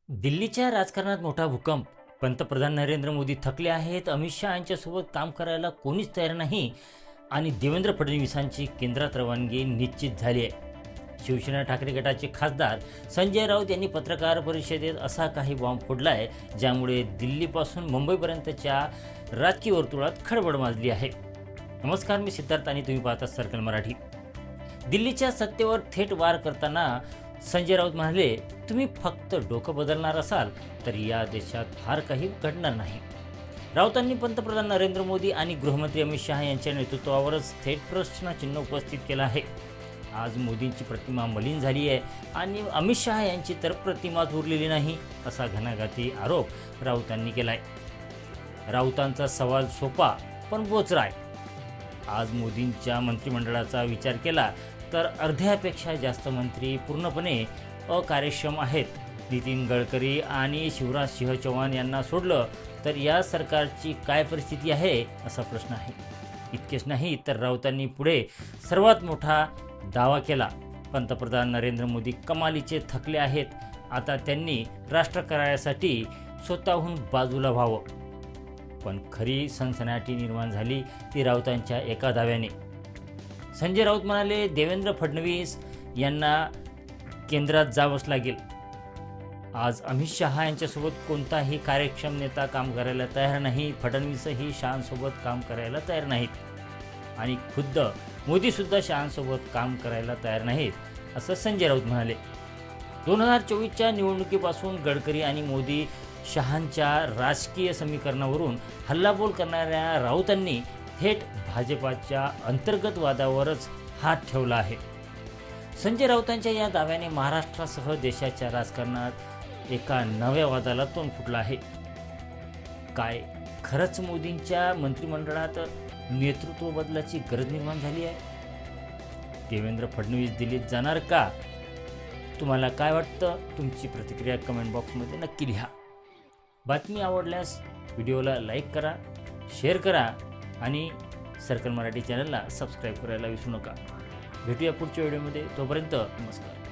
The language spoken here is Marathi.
दिल्लीच्या राजकारणात मोठा भूकंप. पंतप्रधान नरेंद्र मोदी थकले आहेत. अमित शहा यांच्यासोबत काम करायला कोणीच तयार नाही आणि देवेंद्र फडणवीसांची केंद्रात रवानगी निश्चित झाली आहे. शिवसेना ठाकरे गटाचे खासदार संजय राऊत यांनी पत्रकार परिषदेत असा काही बॉम्ब फोडलाय ज्यामुळे दिल्लीपासून मुंबईपर्यंतच्या राजकीय वर्तुळात खळबळ माजली आहे. नमस्कार, मी सिद्धार्थ आणि तुम्ही पाहता सर्कल मराठी. दिल्लीच्या सत्तेवर थेट वार करताना संजय राऊत म्हणाले, तुम्ही फक्त डोकं बदलणार असाल तर या देशात फार काही घडणार नाही. राऊतांनी पंतप्रधान नरेंद्र मोदी आणि गृहमंत्री अमित शहा यांच्या नेतृत्वावरच थेट प्रश्नचिन्ह उपस्थित केलं आहे. आज मोदींची प्रतिमा मलिन झाली आहे आणि अमित शहा यांची तर प्रतिमाच उरलेली नाही, असा घणाघाती आरोप राऊतांनी केलाय. राऊतांचा सवाल सोपा पण बोचरा आहे. आज मोदींच्या मंत्रिमंडळाचा विचार केला तर अर्ध्यापेक्षा जास्त मंत्री पूर्णपणे अकार्यक्षम आहेत. नितीन गडकरी आणि शिवराज सिंह चौहान यांना सोडलं तर या सरकारची काय परिस्थिती आहे असा प्रश्न आहे. इतकेच नाही तर राऊतांनी पुढे सर्वात मोठा दावा केला, पंतप्रधान नरेंद्र मोदी कमालीचे थकले आहेत. आता त्यांनी राष्ट्रकार्यासाठी स्वतःहून बाजूला व्हावं. पण खरी सनसनाटी निर्माण झाली ती राऊतांच्या एका दाव्याने. संजय राऊत म्हणाले, देवेंद्र फडणवीस यांना केंद्रात जावंच लागेल. आज अमित शहा यांच्यासोबत कोणताही कार्यक्षम नेता काम करायला तयार नाही. फडणवीसही शहांसोबत काम करायला तयार नाहीत आणि खुद्द मोदीसुद्धा शहांसोबत काम करायला तयार नाहीत, असं संजय राऊत म्हणाले. 2024च्या निवडणुकीपासून गडकरी आणि मोदी शहांच्या राजकीय समीकरणावरून हल्लाबोल करणाऱ्या राऊतांनी थेट भाजपाच्या अंतर्गत वादावरच हात ठेवला आहे. संजय राऊतांच्या या दाव्याने महाराष्ट्रासह देशाच्या राजकारणात एका नव्या वादाला तोंड फुटलं आहे. काय खरंच मोदींच्या मंत्रिमंडळात नेतृत्व बदलाची गरज निर्माण झाली आहे? देवेंद्र फडणवीस दिल्लीत जाणार का? तुम्हाला काय वाटतं? तुमची प्रतिक्रिया कमेंट बॉक्समध्ये नक्की लिहा. बातमी आवडल्यास व्हिडिओला लाईक करा, शेअर करा आणि सर्कल मराठी चॅनलला सबस्क्राईब करायला विसरू नका. भेटूया पुढच्या व्हिडिओमध्ये. तोपर्यंत नमस्कार.